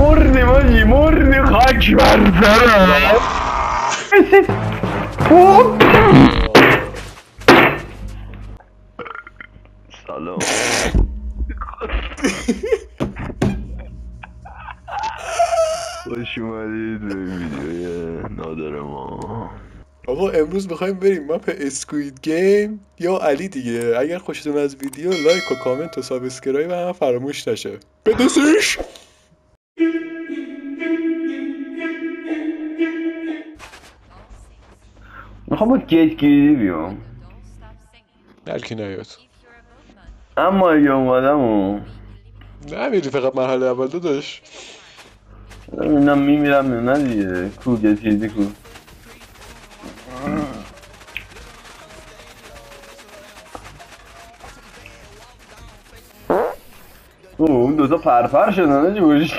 مردیم آجی مردیم خاک بر سرم سلام خوش اومدید به ویدیوی نادر ما. آقا امروز میخوایم بریم مپ اسکوید گیم یا علی دیگه. اگر خوشتون از ویدیو لایک و کامنت و سابسکرایب هم فراموش نشه. بدوسش. میخوام با گیت گیری بیام بلکی نیاد اما اگه اومدم و نمیری فقط مرحله اول داداش. اینم میمیرم یا نه دیگه. کو گیت گیری کو اون دوتا پرپر شدن چی باشی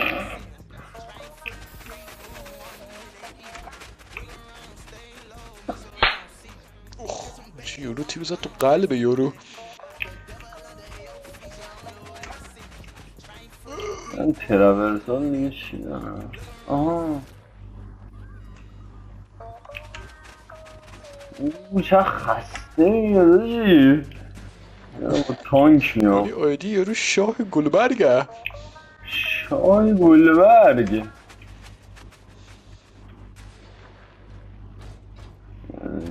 چی یورو تیو زد تو قلب یورو. من تراورسال دیگه چی دارم. آها او چه خسته میاد چی با تانک میام. آیدی یورو شاه گلبرگه. شاه گلبرگ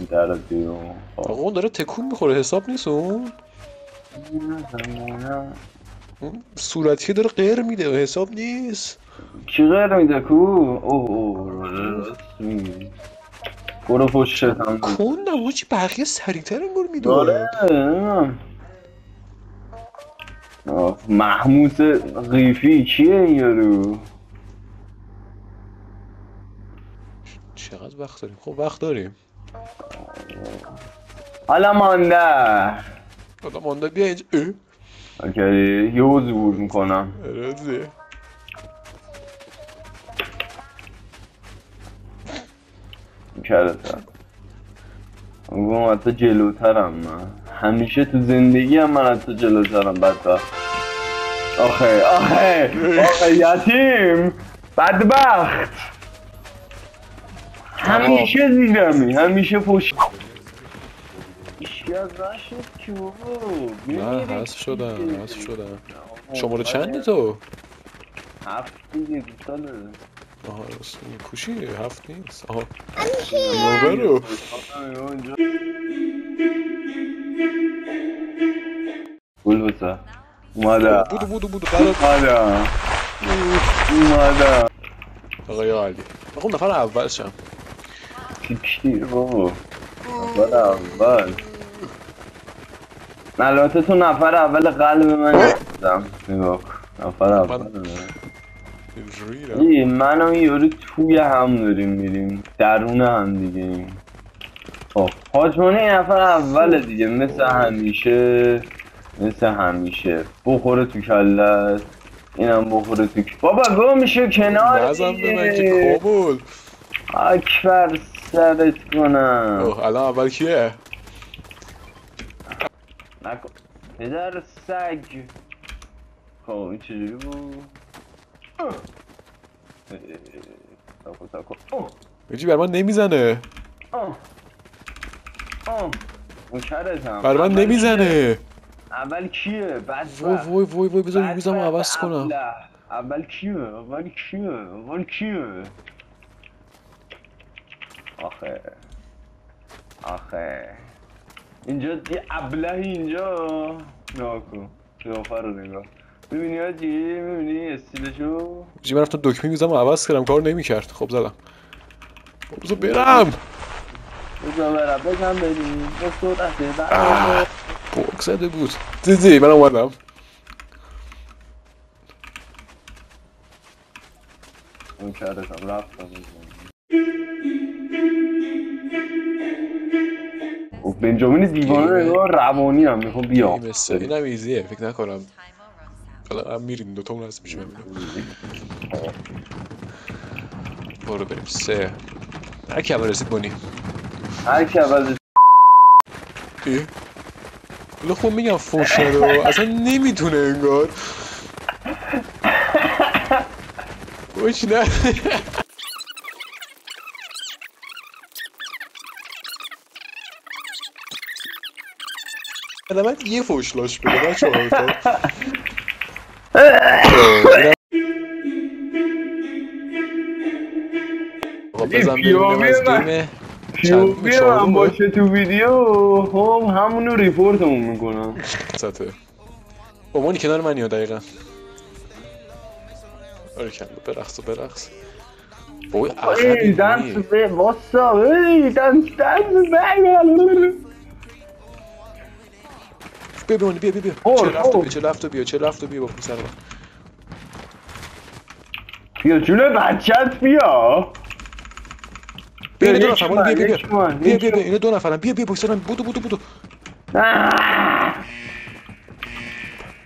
در بیرون. آقا اون داره تکون میخوره حساب نیست اون صورتی داره غیر میده حساب نیست. کی غیر میده کو؟ اوه راست میگی. برو پشتت هم کن نباچی بقیه سریعتر انگار داره. میدونه. محموس قیفی کیه این یارو؟ چقدر وقت داریم؟ خب وقت داریم. حالا مانده حالا مانده بیا اینجا. اوکی یه زور میکنم. رازی کرده اون حتی جلوترم من همیشه تو زندگی هم من حتی جلوترم. بدبخت آخه یتیم بدبخت همیشه زیرمی همیشه پشت ایشکی از رشت که بابا نه حذف شدم شماره چنده تو؟ 7 دیگه ساله. آها راست کوشی 7 نیست. آها برو گل بسه اومده بودو اومده آقای علی. آقا نفر اول شم کشتیر بابا نفر اول. البته تو نفر اول قلب من نیستم. نگاه نفر اول من و این یارو توی هم داریم میریم درون هم دیگه ایم. خب حاجمانه این نفر اول دیگه مثل همیشه بخوره تو کلت اینم بخوره تو بابا گم میشه کنار نزم به من که کابل اکبر سرت کنم. الان اول کیه؟ نکن پدر سگ. خب این چجوری بود؟ بجی بر من نمیزنه. اون کرتم بر من نمیزنه. اول کیه؟ بعد وای بذار میزم رو عوض کنم. اول کیه؟ آخه اینجا یه ابلهی اینجا ناکن قیافه رو نگاه. میبینی هاجی؟ میبینی استیلشو؟ بجی من رفتم دکمه میزم رو عوض کردم کار نمیکرد. خب زدم. بذار برم بزن بریم به صورت بوک زده بود. دیدی من اومدم. اون کردم رفتم بنجامین دیوانه نگاه روانی هم میخوام بیام. این هم ایزیه فکر نکنم. حالا هم میرین دوتا اون هست میشه برو بریم 3 هر کی اول رسید بونی ولی خب میگم فوش نده اصلا نمیتونه انگار. خوش نه من یه فوشلاش بده من 4 تا بزن ببینم از گیم پیووی من باشه تو ویدیو خب همونو ریپورتمون میکنم سطح امانی کنار من یا دقیقا آره کن برقص بوی عقبی دنس به واسا دنس بیا چه لفت بیا با پسر من بیا جونه بچت بیا اینو 2 نفرن بیا اینو 2 نفرن بیا پشت من بودو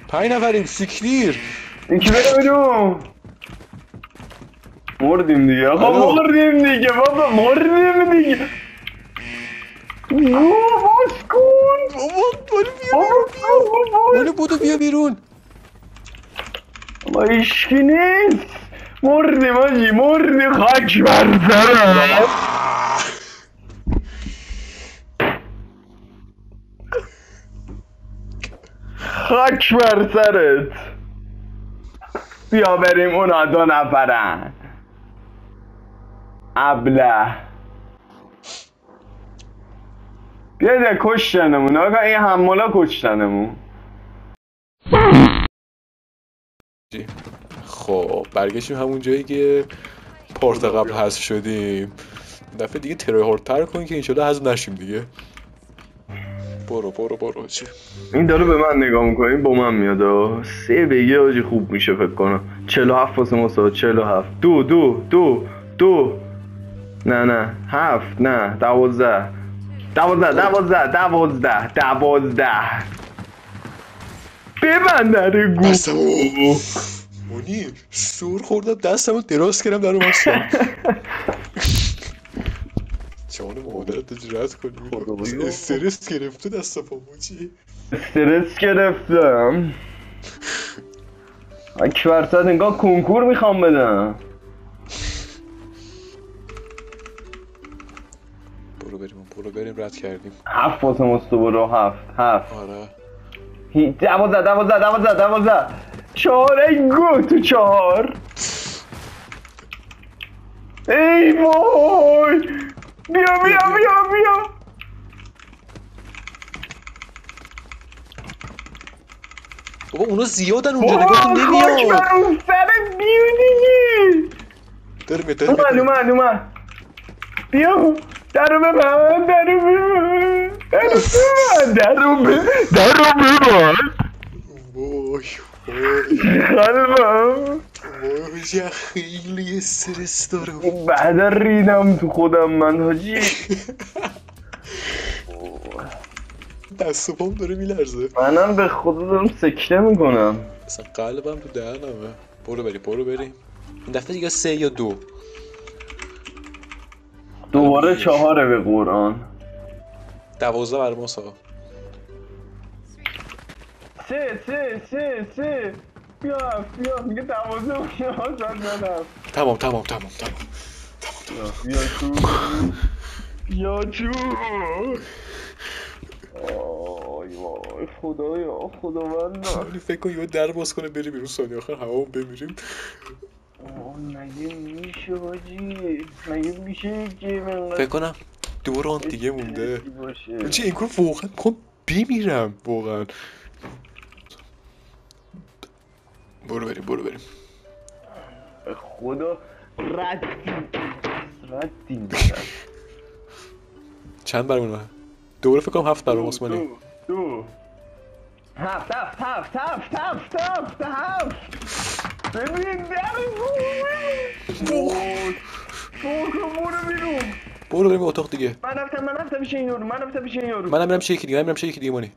5 نفریم سیکلیر این کی بره بدون مردیم دیگه آقا مردیم دیگه بابا مردیم دیگه باز کن بابا بودو بیا بیرون ما ایشکی نیست مردیم آجی مردیم خاک بر سرم خاک بر سرت بیا بریم اونا 2 نفرن ابله بیاده کشتنمون آقا این حمالا کشتنمون خب برگشتیم همون جایی که پارت قبل حذف شدیم دفعه دیگه ترهاردتر کن که انشالله حذف نشیم دیگه برو چی این داره به من نگاه میکنه این با من میاد 3 بگه آجی خوب میشه فکر کنم 47 واسه مساوی 47 2 نه 7 نه 12 ببند داره گو مونی سور خوردم دستمو دراز کردم در اومد سن جان مادرت اجرات کنی استرس گرفته دست پاموچی استرس گرفتم اکبر صد انگاه کنکور میخوام بدم برو بریم رد کردیم 7 واسه مستو برو 7 آره 12 4 گو تو 4 ای وای بیا بابا اونا زیادن اونجا نگاه کن نمیاد خاک اون سرت بیو دیگه داره اومد بیا درو ببند وای قلبم وای خیلی استرس دارم بعد ریدم تو خودم من حاجی دست و پام داره میلرزه منم به خدا دارم سکته میکنم اصلا قلبم تو دهنمه برو بریم این دفعه دیگه 3 یا 2 دوباره 4 به قرآن 12 برای ما سا 3 بیا میگه 12 تمام بیا چون وای خدایا خداوند فکر کن یه در باز کنه بری بیرون ثانیه آخر همون بمیریم مگه میشه حاجی مگه میشه که فکر کنم 2 راند دیگه مونده چی این کار واقعا میخوام بمیرم واقعا برو بریم خدا ردیم چند برمونه؟ دوباره فکر کنم 7 برام عثمانی 7 ببین برو بریم اتاق دیگه من رفتم پیش این یارو منم میرم شیکی دیگه مانی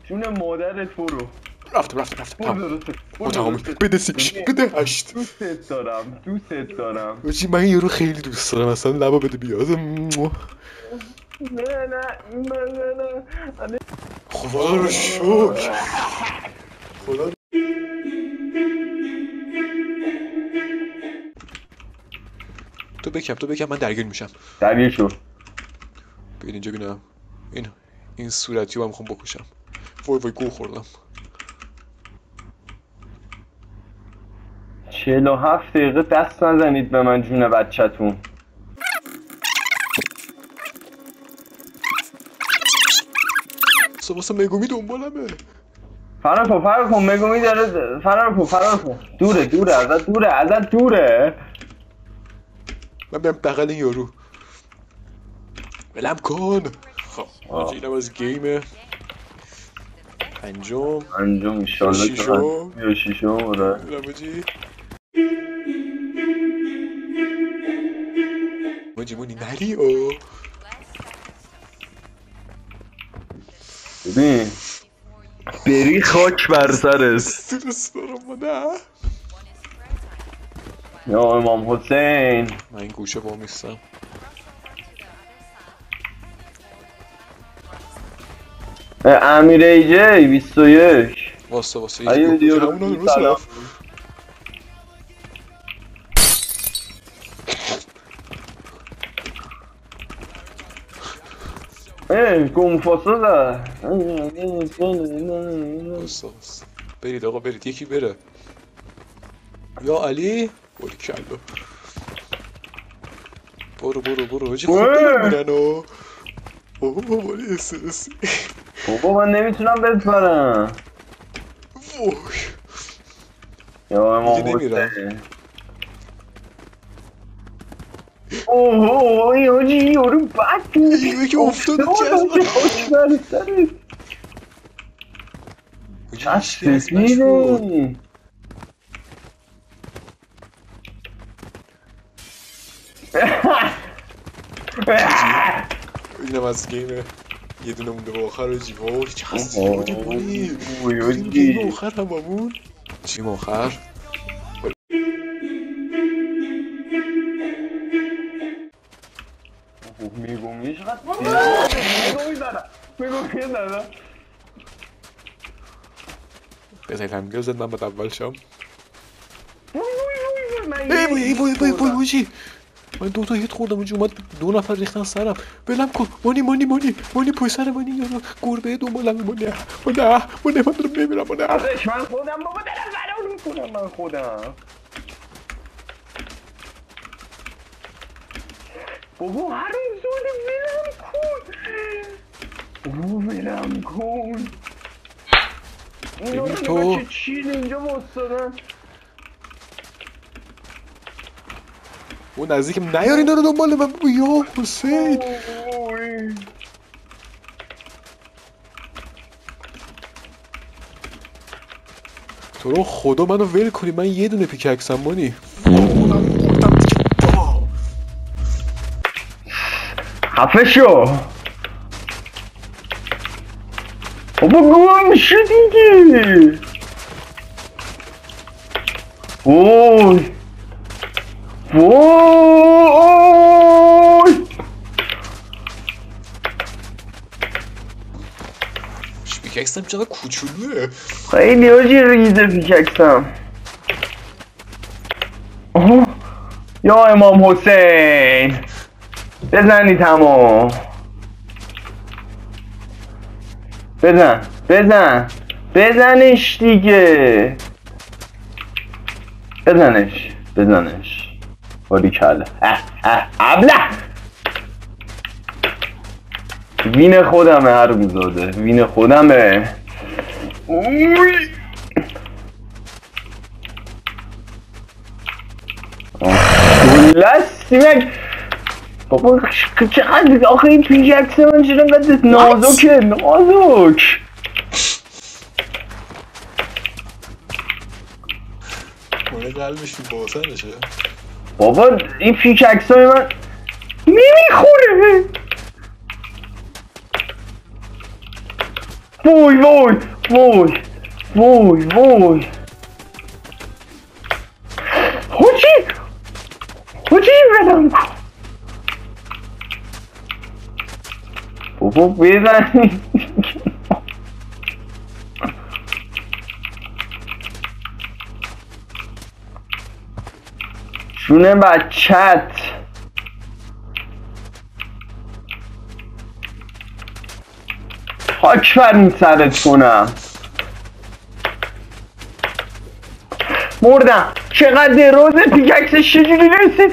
جون مادرت برو رفتم تمام بده 6 بده 8 دوست دارم بچی من یارو خیلی دوست دارم اصلا لبا بده بیاد نه خدا رو شکر تو بکن من درگیر میشم. درگیر شو. ببین اینجا ببینم. این صورتی رو میخوام بکشم. وای گو خوردم. 47 دقیقه دست نزنید به من جون بچه‌تون. واسه مگومی دنبالمه. فرار کن مگومی داره. فرار کن. دوره ازت دوره. من برم بغل این یارو. ولم کن. خب اینم از گیمه. پنجم انشالله که شیشم آره. ماجی مونی نری او. ببین بری خاک بر سرت. درست دارم نه. یا امام حسین من این گوشه با میستم. امیر ایجی 21 واسه یکی همونو درست رفت. گمفاسا ده. برید آقا برید یکی بره. یا علی بوری کلو. برو هجی خوب دارم میرن و بابا استرسی. بابا من نمیتونم بپرم. وای یا امام حسین. اوه این حاجی یارو بد میگه که افتاد چه سفیده. اینم از گیمه. یه دونه مونده به آخر رو جیوار. چه هستی بودی گیم آخر هممون. چیم آخر میگومی چقدر میگومی دادا بذارید هم گرزد من باید اول شم. وای موجی من دوتا هیت خوردم اونجا اومد 2 نفر ریختن سرم. بلم کن مانی پای سر مانی یارو گربه دنبالمه. مانی من دارم نمیرم. من خودم بابا دارم فرار میکنم. من خودم بابا هرون زوده ولم کن. اینا رو بچه چیل اینجا بستادن. اون نزدیکم نیار اینا رو دنبال من بگو یا حسین. تو رو خدا منو ول کنی. من یه دونه پیککسم مانی. خفه شو بابا گوام شو دیگه. وای پیککسم چقدر کوچولوه. خیلی حاجی ریزه پیککسم. یا امام حسین بزنی تمام. بزنش دیگه. بزنش باری کله. ابله وین خودمه. هر روزاده وین خودمه. لستی مگ بابا چقدر آخه این پیککس من چرا اینقدر نازکه. مونه قلبش باسنشه. بابا این پیککس های من نمیخوره. وای حاجی بدم کن. بابا بزنی شونه بچت. خاک بر این سرت کنم. مردم. چقدر دروزه پیککسش چجوری رسید؟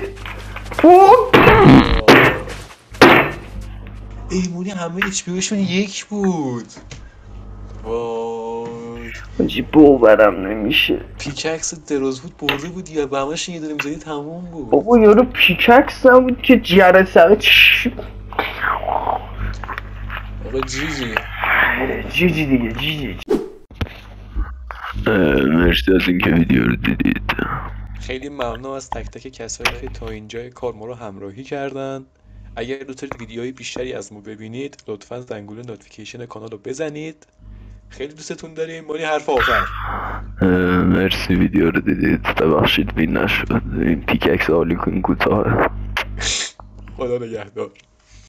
ایمونی همه اچ پی شون یک بود. وای حاجی باورم نمیشه. پیککس دراز بود برده بود یا به همش یه دونه میزدی تموم بود. بابا یارو پیککس نبود که جرسه آقا جیجی جیجی دیگه جیجی. مرسی از اینکه ویدیو رو دیدید. خیلی ممنون از تک تک کسایی که تا اینجای کار ما رو همراهی کردن. اگر دوست دارید ویدیوهای بیشتری از ما ببینید لطفا زنگوله نوتیفیکیشن کانال رو بزنید. خیلی دوستتون داریم. مانی حرف آخر. مرسی ویدیو رو دیدید. ببخشید بین نشد. این پیککس عالی کن کوتاه. خدا نگهدار.